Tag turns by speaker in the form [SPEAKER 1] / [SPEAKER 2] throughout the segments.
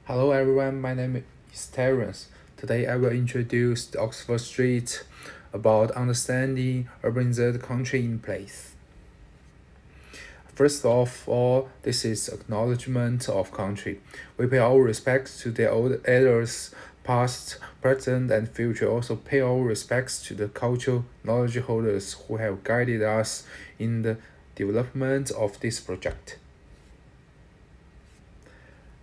[SPEAKER 1] Hello everyone, my name is Terence. Today I will introduce the Oxford Street about understanding urbanized country in place. First of all, this is acknowledgement of country. We pay our respects to the old elders, past, present, and future. Also pay our respects to the cultural knowledge holders who have guided us in the development of this project.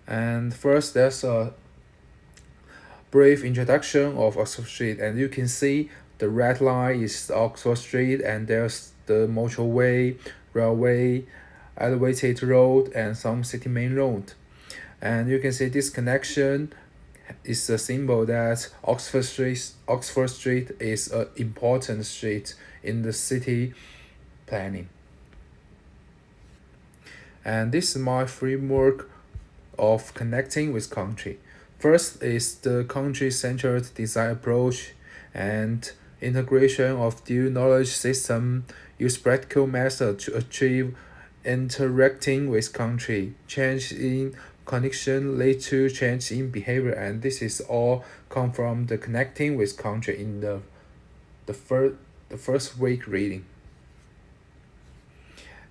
[SPEAKER 1] And first, there's a brief introduction of Oxford Street, and you can see the red line is Oxford Street, and there's the motorway, railway, elevated road, and some city main road. And you can see this connection is a symbol that Oxford Street is an important street in the city planning. And this is my framework of connecting with country. First is the country-centered design approach and integration of dual knowledge system use practical method to achieve interacting with country. Change in connection lead to change in behavior, and this is all come from the connecting with country in the first week reading.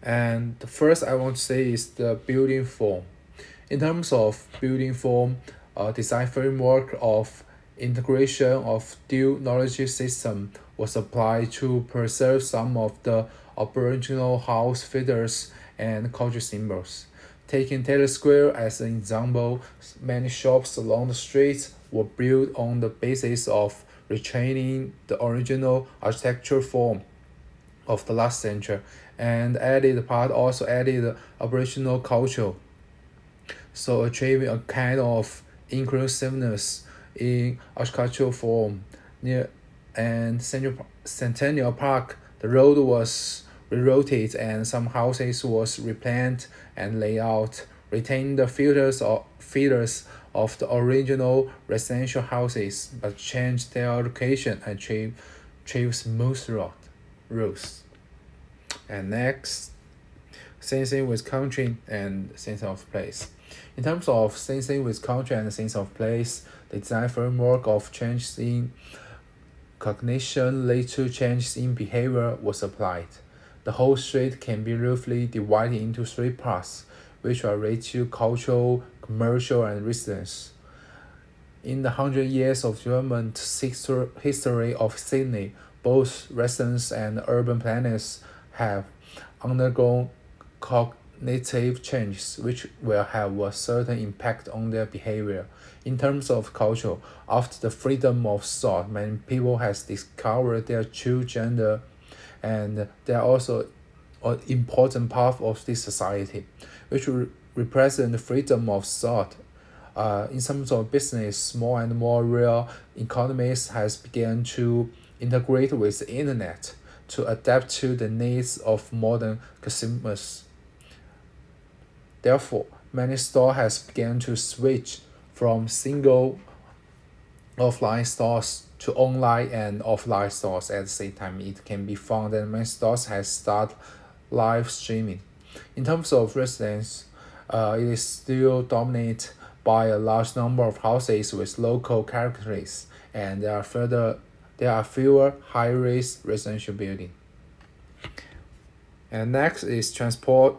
[SPEAKER 1] And the first I want to say is the building form. In terms of building form, design framework of integration of dual knowledge system was applied to preserve some of the original house features and cultural symbols. Taking Taylor Square as an example, many shops along the streets were built on the basis of retraining the original architectural form of the last century, and also added operational culture, so achieving a kind of inclusiveness in architectural form. Near and Centennial Park, the road was rerouted and some houses was replanted and laid out, retaining the features of the original residential houses, but changed their location and achieve smooth roads. And next, sensing with country and sense of place. In terms of sensing with country and sense of place, the design framework of changes in cognition led to changes in behavior was applied. The whole street can be roughly divided into three parts, which are related to cultural, commercial, and residence. In the 100 years of development history of Sydney, both residents and urban planners have undergone cognitive changes which will have a certain impact on their behavior. In terms of culture, after the freedom of thought, many people has discovered their true gender, and they are also an important part of this society, which represent the freedom of thought. In terms of business, more and more real economies has begun to integrate with the internet to adapt to the needs of modern consumers. Therefore, many stores has begun to switch from single offline stores to online and offline stores at the same time. It can be found that many stores has started live streaming. In terms of residence, it is still dominated by a large number of houses with local characteristics, and there are fewer high-rise residential buildings. And next is transport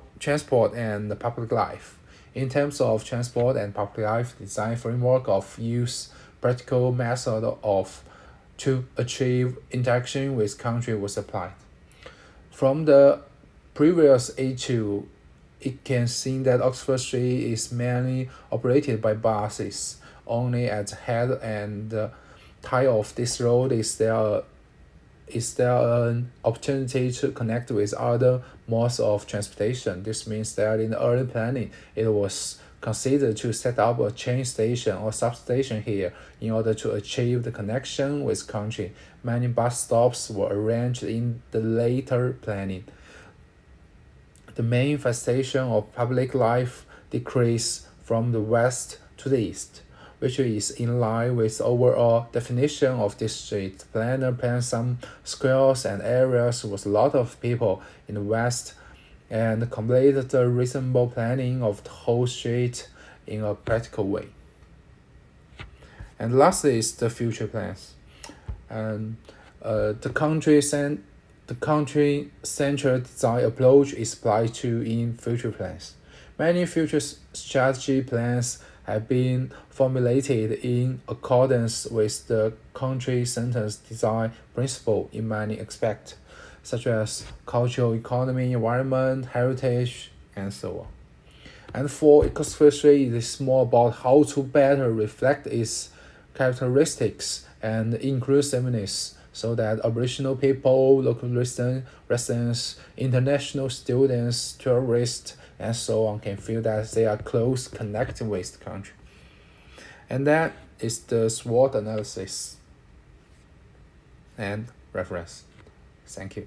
[SPEAKER 1] and public life. In terms of transport and public life, design framework of use practical method of to achieve interaction with country was applied. From the previous A2, it can seem that Oxford Street is mainly operated by buses. Only at the head and the tail of this road is there an opportunity to connect with other modes of transportation. This means that in the early planning, it was considered to set up a train station or substation here in order to achieve the connection with country. Many bus stops were arranged in the later planning. The manifestation of public life decreased from the west to the east, which is in line with the overall definition of this street. The planner planned some squares and areas with a lot of people in the west and completed the reasonable planning of the whole street in a practical way. And lastly is the future plans. And the country-centered design approach is applied to in future plans. Many future strategy plans have been formulated in accordance with the country-centered design principle in many aspects, such as cultural economy, environment, heritage, and so on. And for Ecosphere 3, it is more about how to better reflect its characteristics and inclusiveness so that Aboriginal people, local residents, international students, tourists, and so on can feel that they are close connected with the country. And that is the SWOT analysis and reference. Thank you.